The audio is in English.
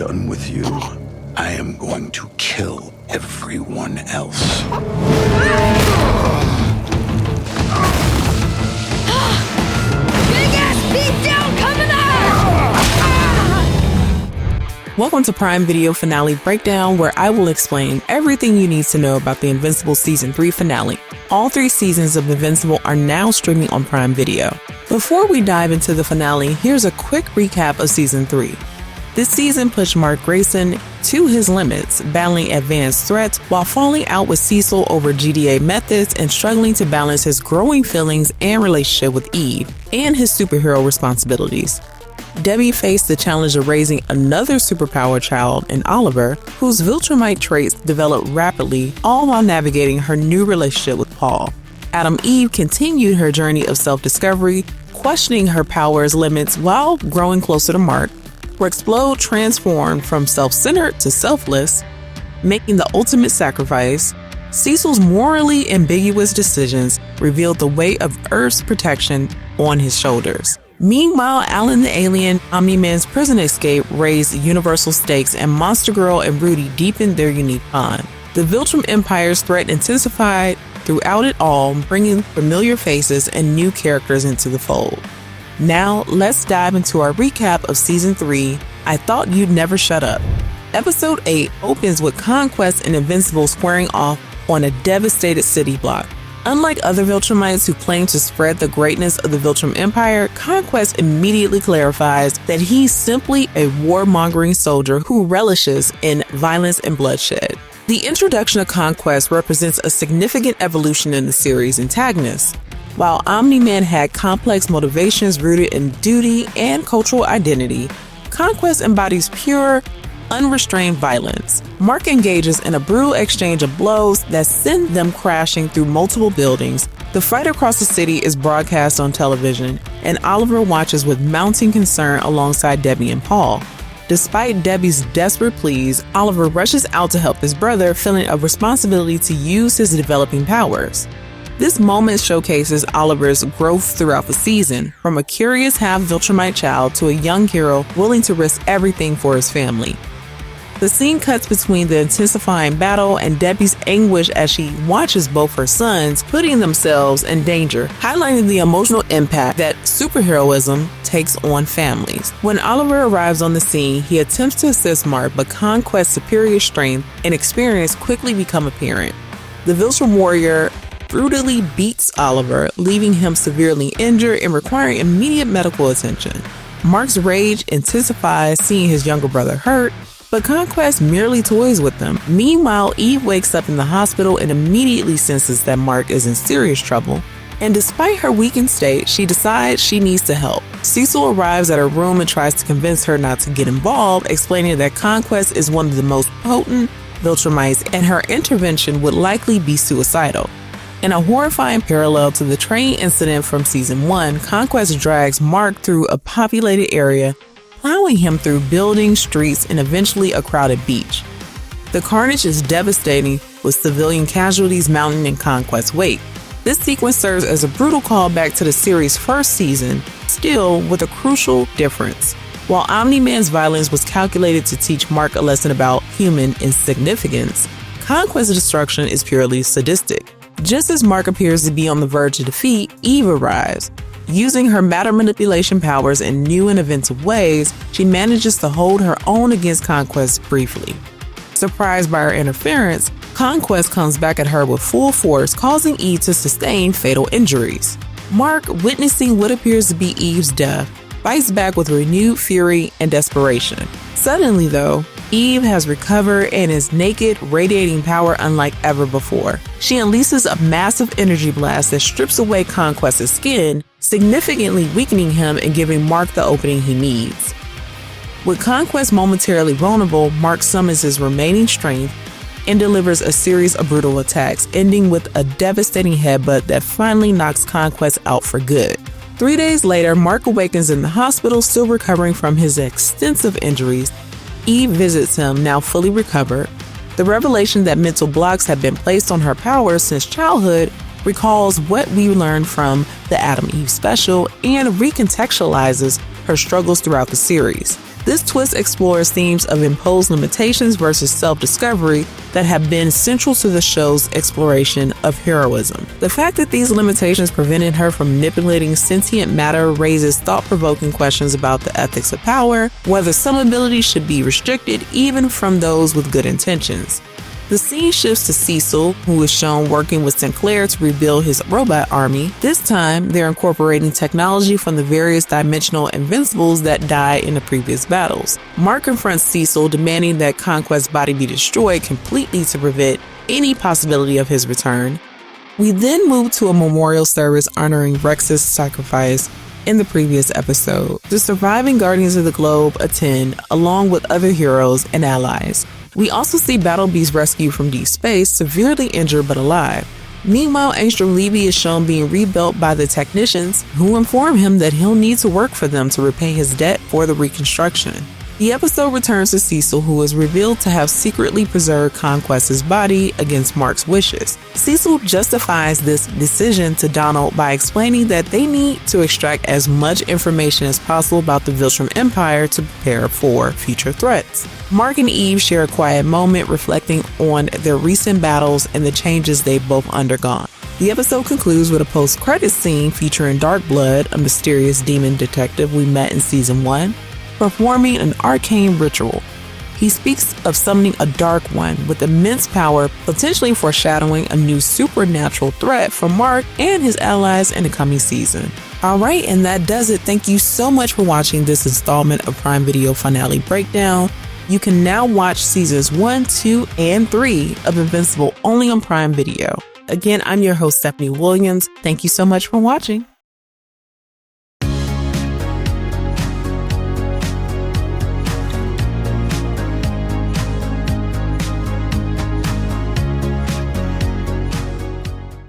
done with you, I am going to kill everyone else. Big ass beatdown coming up! Welcome to Prime Video Finale Breakdown, where I will explain everything you need to know about the Invincible Season 3 finale. All 3 seasons of Invincible are now streaming on Prime Video. Before we dive into the finale, here's a quick recap of Season 3. This season pushed Mark Grayson to his limits, battling advanced threats while falling out with Cecil over GDA methods and struggling to balance his growing feelings and relationship with Eve and his superhero responsibilities. Debbie faced the challenge of raising another superpower child in Oliver, whose Viltrumite traits developed rapidly, all while navigating her new relationship with Paul. Adam Eve continued her journey of self-discovery, questioning her power's limits while growing closer to Mark, where Explode transformed from self-centered to selfless, making the ultimate sacrifice. Cecil's morally ambiguous decisions revealed the weight of Earth's protection on his shoulders. Meanwhile, Alan the Alien, Omni-Man's prison escape raised universal stakes, and Monster Girl and Rudy deepened their unique bond. The Viltrum Empire's threat intensified throughout it all, bringing familiar faces and new characters into the fold. Now, let's dive into our recap of Season 3, I Thought You'd Never Shut Up. Episode 8 opens with Conquest and Invincible squaring off on a devastated city block. Unlike other Viltrumites who claim to spread the greatness of the Viltrum Empire, Conquest immediately clarifies that he's simply a warmongering soldier who relishes in violence and bloodshed. The introduction of Conquest represents a significant evolution in the series' antagonists. While Omni-Man had complex motivations rooted in duty and cultural identity, Conquest embodies pure, unrestrained violence. Mark engages in a brutal exchange of blows that send them crashing through multiple buildings. The fight across the city is broadcast on television, and Oliver watches with mounting concern alongside Debbie and Paul. Despite Debbie's desperate pleas, Oliver rushes out to help his brother, feeling a responsibility to use his developing powers. This moment showcases Oliver's growth throughout the season, from a curious half-Viltrumite child to a young hero willing to risk everything for his family. The scene cuts between the intensifying battle and Debbie's anguish as she watches both her sons putting themselves in danger, highlighting the emotional impact that superheroism takes on families. When Oliver arrives on the scene, he attempts to assist Mark, but Conquest's superior strength and experience quickly become apparent. The Viltrum warrior brutally beats Oliver, leaving him severely injured and requiring immediate medical attention. Mark's rage intensifies seeing his younger brother hurt, but Conquest merely toys with them. Meanwhile, Eve wakes up in the hospital and immediately senses that Mark is in serious trouble. And despite her weakened state, she decides she needs to help. Cecil arrives at her room and tries to convince her not to get involved, explaining that Conquest is one of the most potent Viltrumites and her intervention would likely be suicidal. In a horrifying parallel to the train incident from Season 1, Conquest drags Mark through a populated area, plowing him through buildings, streets, and eventually a crowded beach. The carnage is devastating, with civilian casualties mounting in Conquest's wake. This sequence serves as a brutal callback to the series' first season, still with a crucial difference. While Omni-Man's violence was calculated to teach Mark a lesson about human insignificance, Conquest's destruction is purely sadistic. Just as Mark appears to be on the verge of defeat, Eve arrives. Using her matter manipulation powers in new and inventive ways, she manages to hold her own against Conquest briefly. Surprised by her interference, Conquest comes back at her with full force, causing Eve to sustain fatal injuries. Mark, witnessing what appears to be Eve's death, fights back with renewed fury and desperation. Suddenly, though, Eve has recovered and is naked, radiating power unlike ever before. She unleashes a massive energy blast that strips away Conquest's skin, significantly weakening him and giving Mark the opening he needs. With Conquest momentarily vulnerable, Mark summons his remaining strength and delivers a series of brutal attacks, ending with a devastating headbutt that finally knocks Conquest out for good. 3 days later, Mark awakens in the hospital, still recovering from his extensive injuries. Eve visits him, now fully recovered. The revelation that mental blocks have been placed on her powers since childhood recalls what we learned from the Adam Eve special and recontextualizes her struggles throughout the series. This twist explores themes of imposed limitations versus self-discovery that have been central to the show's exploration of heroism. The fact that these limitations prevented her from manipulating sentient matter raises thought-provoking questions about the ethics of power, whether some abilities should be restricted even from those with good intentions. The scene shifts to Cecil, who is shown working with Sinclair to rebuild his robot army. This time, they're incorporating technology from the various dimensional Invincibles that died in the previous battles. Mark confronts Cecil, demanding that Conquest's body be destroyed completely to prevent any possibility of his return. We then move to a memorial service honoring Rex's sacrifice in the previous episode. The surviving Guardians of the Globe attend, along with other heroes and allies. We also see Battle Beast rescued from deep space, severely injured but alive. Meanwhile, Angstrom Levy is shown being rebuilt by the technicians, who inform him that he'll need to work for them to repay his debt for the reconstruction. The episode returns to Cecil, who is revealed to have secretly preserved Conquest's body against Mark's wishes. Cecil justifies this decision to Donald by explaining that they need to extract as much information as possible about the Viltrum Empire to prepare for future threats. Mark and Eve share a quiet moment reflecting on their recent battles and the changes they've both undergone. The episode concludes with a post-credits scene featuring Darkblood, a mysterious demon detective we met in Season 1, performing an arcane ritual. He speaks of summoning a Dark One with immense power, potentially foreshadowing a new supernatural threat for Mark and his allies in the coming season. Alright, and that does it. Thank you so much for watching this installment of Prime Video Finale Breakdown. You can now watch Seasons 1, 2, and 3 of Invincible only on Prime Video. Again, I'm your host, Stephanie Williams. Thank you so much for watching.